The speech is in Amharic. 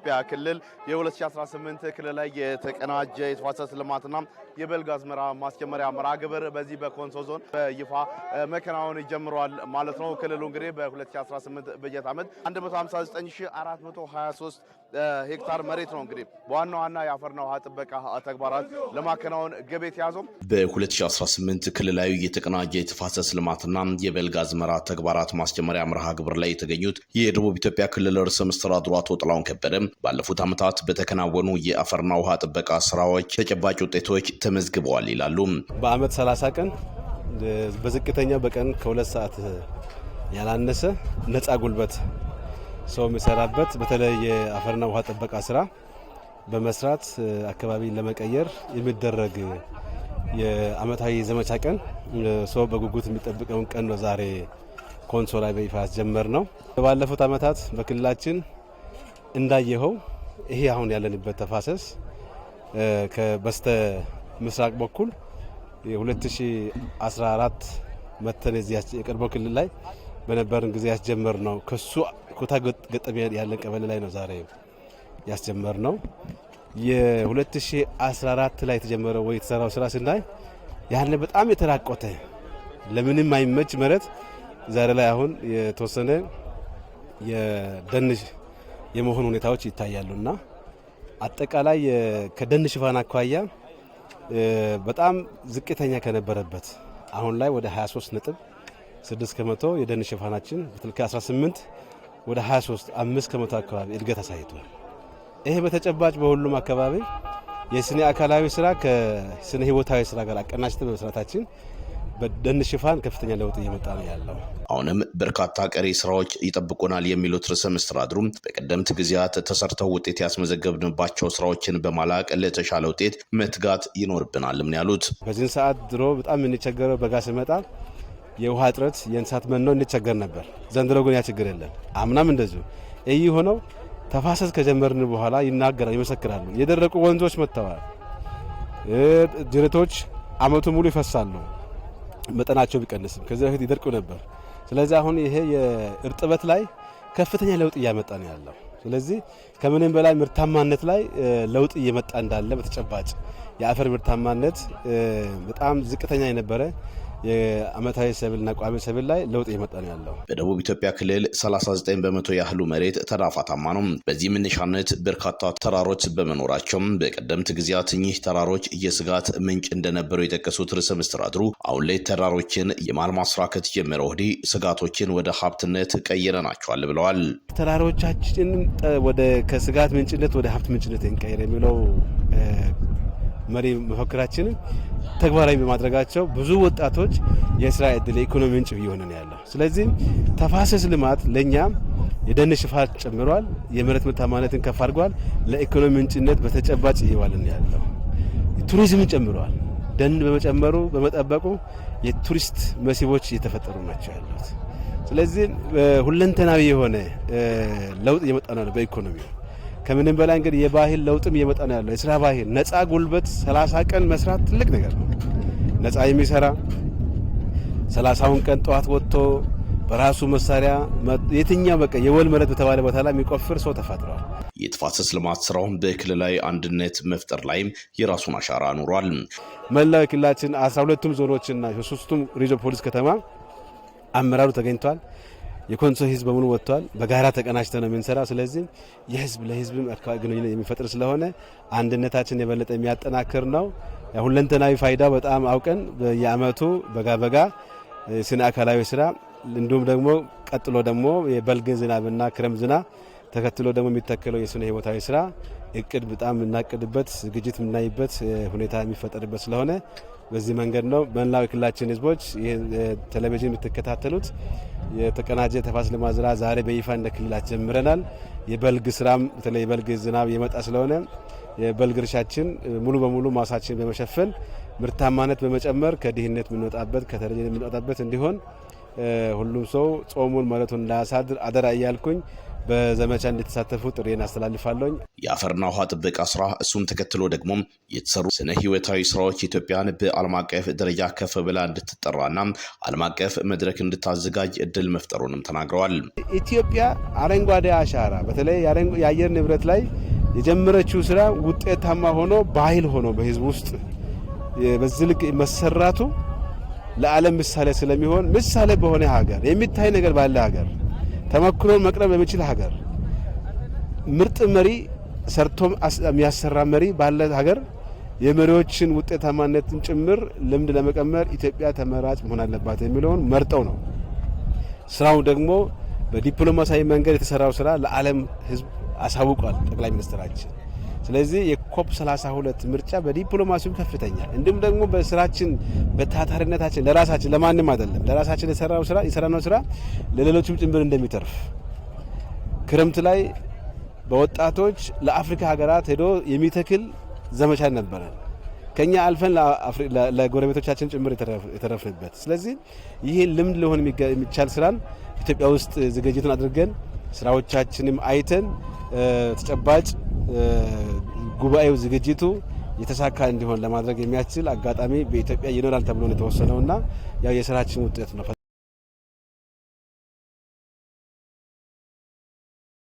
ኢትዮጵያ ክልል የ2018 ክልላዊ የተቀናጀ የተፋሰስ ልማትና የበልግ አዝመራ ማስጀመሪያ መርሃ ግብር በዚህ በኮንሶ ዞን በይፋ መከናወን ጀምሯል ማለት ነው። ክልሉ እንግዲህ በ2018 በጀት ዓመት 159423 ሄክታር መሬት ነው እንግዲህ በዋና ዋና የአፈርና ውሃ ጥበቃ ተግባራት ለማከናወን ግብ የተያዘው። በ2018 ክልላዊ የተቀናጀ የተፋሰስ ልማትና የበልግ አዝመራ ተግባራት ማስጀመሪያ መርሃ ግብር ላይ የተገኙት የደቡብ ኢትዮጵያ ክልል ርዕሰ መስተዳድሩ አቶ ጥላሁን ከበደ ባለፉት ዓመታት በተከናወኑ የአፈርና ውሃ ጥበቃ ስራዎች ተጨባጭ ውጤቶች ተመዝግበዋል ይላሉ። በአመት 30 ቀን በዝቅተኛ በቀን ከ2 ሰዓት ያላነሰ ነፃ ጉልበት ሰው የሚሰራበት በተለይ የአፈርና ውሃ ጥበቃ ስራ በመስራት አካባቢ ለመቀየር የሚደረግ የአመታዊ ዘመቻ ቀን ሰው በጉጉት የሚጠብቀውን ቀን ነው ዛሬ ኮንሶ ላይ በይፋ ያስጀመር ነው። ባለፉት ዓመታት በክልላችን እንዳየኸው ይሄ አሁን ያለንበት ተፋሰስ ከበስተ ምስራቅ በኩል የ2014 መተን የቅርቦ ክልል ላይ በነበርን ጊዜ ያስጀመር ነው። ከሱ ኩታ ገጠም ያለ ቀበሌ ላይ ነው ዛሬ ያስጀመር ነው። የ2014 ላይ የተጀመረው ወይ የተሰራው ስራ ስናይ ያለ በጣም የተራቆተ ለምንም አይመች መሬት ዛሬ ላይ አሁን የተወሰነ የደን የመሆን ሁኔታዎች ይታያሉና አጠቃላይ ከደን ሽፋን አኳያ በጣም ዝቅተኛ ከነበረበት አሁን ላይ ወደ 23.6% የደን ሽፋናችን በትልካ 18 ወደ 23.5% አካባቢ እድገት አሳይቷል። ይሄ በተጨባጭ በሁሉም አካባቢ የስነ አካላዊ ስራ ከስነ ህይወታዊ ስራ ጋር አቀናጅተን በመስራታችን በደን ሽፋን ከፍተኛ ለውጥ እየመጣ ነው ያለው። አሁንም በርካታ ቀሪ ስራዎች ይጠብቁናል የሚሉት ርዕሰ መስተዳድሩ በቀደምት ጊዜያት ተሰርተው ውጤት ያስመዘገብንባቸው ስራዎችን በማላቅ ለተሻለ ውጤት መትጋት ይኖርብናል ምን ያሉት። በዚህ ሰዓት ድሮ በጣም እንቸገረው በጋ ሲመጣ የውሃ እጥረት የእንስሳት መኖ እንቸገር ነበር። ዘንድሮ ግን ያ ችግር የለም። አምናም እንደዚሁ እይ ሆነው ተፋሰስ ከጀመርን በኋላ ይናገራሉ፣ ይመሰክራሉ። የደረቁ ወንዞች መጥተዋል። ጅረቶች አመቱ ሙሉ ይፈሳሉ። መጠናቸው ቢቀንስም ከዚህ በፊት ይደርቁ ነበር። ስለዚህ አሁን ይሄ የእርጥበት ላይ ከፍተኛ ለውጥ እያመጣ ነው ያለው። ስለዚህ ከምንም በላይ ምርታማነት ላይ ለውጥ እየመጣ እንዳለ በተጨባጭ የአፈር ምርታማነት በጣም ዝቅተኛ የነበረ የአመታዊ ሰብልና ቋሚ ሰብል ላይ ለውጥ እየመጣ ነው ያለው። በደቡብ ኢትዮጵያ ክልል 39% ያህሉ መሬት ተዳፋታማ ነው። በዚህ መነሻነት በርካታ ተራሮች በመኖራቸው በቀደምት ጊዜያት እኚህ ተራሮች የስጋት ምንጭ እንደነበሩ የጠቀሱት ርዕሰ መስተዳድሩ አሁን ላይ ተራሮችን የማልማት ስራ ከተጀመረ ወዲህ ስጋቶችን ወደ ሀብትነት ቀይረናቸዋል ብለዋል። ተራሮቻችን ወደ ከስጋት ምንጭነት ወደ ሀብት ምንጭነት እንቀይር የሚለው መሪ መፈክራችን ተግባራዊ በማድረጋቸው ብዙ ወጣቶች የስራ ዕድል የኢኮኖሚ ምንጭ እየሆነ ነው ያለው። ስለዚህ ተፋሰስ ልማት ለኛ የደን ሽፋን ጨምሯል፣ የመሬት ምርታማነትን ከፍ አድርጓል፣ ለኢኮኖሚ ምንጭነት በተጨባጭ እየዋለ ነው ያለው። ቱሪዝም ጨምሯል። ደን በመጨመሩ በመጠበቁ የቱሪስት መስህቦች እየተፈጠሩ ናቸው ያሉት። ስለዚህ ሁለንተናዊ የሆነ ለውጥ እየመጣ ነው በኢኮኖሚው። ከምንም በላይ እንግዲህ የባህል ለውጥም እየመጣ ነው ያለው። የስራ ባህል ነፃ ጉልበት 30 ቀን መስራት ትልቅ ነገር ነው። ነፃ የሚሰራ 30ውን ቀን ጠዋት ወጥቶ በራሱ መሳሪያ የትኛው በቃ የወል መሬት በተባለ ቦታ ላይ የሚቆፍር ሰው ተፈጥሯል። የተፋሰስ ልማት ስራውን በክልላዊ አንድነት መፍጠር ላይም የራሱን አሻራ አኑሯል። መላው ክልላችን 12ቱም ዞኖችና 3ቱም ሪጅን ፖሊስ ከተማ አመራሩ ተገኝቷል። የኮንሶ ህዝብ በሙሉ ወጥቷል። በጋራ ተቀናጅተን ነው የምንሰራው። ስለዚህ የህዝብ ለህዝብ አካባቢ ግንኙነት የሚፈጥር ስለሆነ አንድነታችን የበለጠ የሚያጠናክር ነው። ሁለንተናዊ ፋይዳ በጣም አውቀን በየአመቱ በጋ ስነ አካላዊ ስራ እንዲሁም ደግሞ ቀጥሎ ደግሞ የበልግ ዝናብና ክረምት ዝናብ ተከትሎ ደግሞ የሚተከለው የስነ ህይወታዊ ስራ እቅድ በጣም የምናቅድበት ዝግጅት የምናይበት ሁኔታ የሚፈጠርበት ስለሆነ በዚህ መንገድ ነው መላው ክልላችን ህዝቦች ቴሌቪዥን የምትከታተሉት የተቀናጀ ተፋሰስ ልማት ስራ ዛሬ በይፋ እንደ ክልላችን ጀምረናል። የበልግ ስራም በተለይ የበልግ ዝናብ የመጣ ስለሆነ የበልግ እርሻችን ሙሉ በሙሉ ማሳችን በመሸፈን ምርታማነት በመጨመር ከድህነት የምንወጣበት ከተረጂነት የምንወጣበት እንዲሆን ሁሉም ሰው ጾሙን መሬቱን እንዳያሳድር አደራ እያልኩኝ በዘመቻ እንድትሳተፉ ጥሪዬን አስተላልፋለሁ። የአፈርና ውሃ ጥበቃ ስራ እሱን ተከትሎ ደግሞ የተሰሩ ስነ ህይወታዊ ስራዎች ኢትዮጵያን በዓለም አቀፍ ደረጃ ከፍ ብላ እንድትጠራና ዓለም አቀፍ መድረክ እንድታዘጋጅ እድል መፍጠሩንም ተናግረዋል። ኢትዮጵያ አረንጓዴ አሻራ በተለይ የአየር ንብረት ላይ የጀመረችው ስራ ውጤታማ ሆኖ ባህል ሆኖ በህዝብ ውስጥ በዚህ ልክ መሰራቱ ለዓለም ምሳሌ ስለሚሆን ምሳሌ በሆነ ሀገር የሚታይ ነገር ባለ ሀገር ተመክሮን መቅረብ በሚችል ሀገር ምርጥ መሪ ሰርቶ የሚያሰራ መሪ ባለ ሀገር የመሪዎችን ውጤታማነትን ጭምር ልምድ ለመቀመር ኢትዮጵያ ተመራጭ መሆን አለባት የሚለውን መርጠው ነው። ስራው ደግሞ በዲፕሎማሲያዊ መንገድ የተሰራው ስራ ለዓለም ህዝብ አሳውቋል ጠቅላይ ሚኒስትራችን። ስለዚህ የኮፕ 32 ምርጫ በዲፕሎማሲው ከፍተኛ እንዲሁም ደግሞ በስራችን በታታሪነታችን ለራሳችን ለማንም አይደለም ለራሳችን የሰራነው ስራ ለሌሎችም ጭምር እንደሚተርፍ ክረምት ላይ በወጣቶች ለአፍሪካ ሀገራት ሄዶ የሚተክል ዘመቻ ነበር። ከኛ አልፈን ለጎረቤቶቻችን ጭምር የተረፍንበት። ስለዚህ ይሄን ልምድ ሊሆን የሚቻል ስራን ኢትዮጵያ ውስጥ ዝግጅቱን አድርገን ስራዎቻችንም አይተን ተጨባጭ ጉባኤው ዝግጅቱ የተሳካ እንዲሆን ለማድረግ የሚያስችል አጋጣሚ በኢትዮጵያ ይኖራል ተብሎ ነው የተወሰነውና ያው የስራችን ውጤት ነው።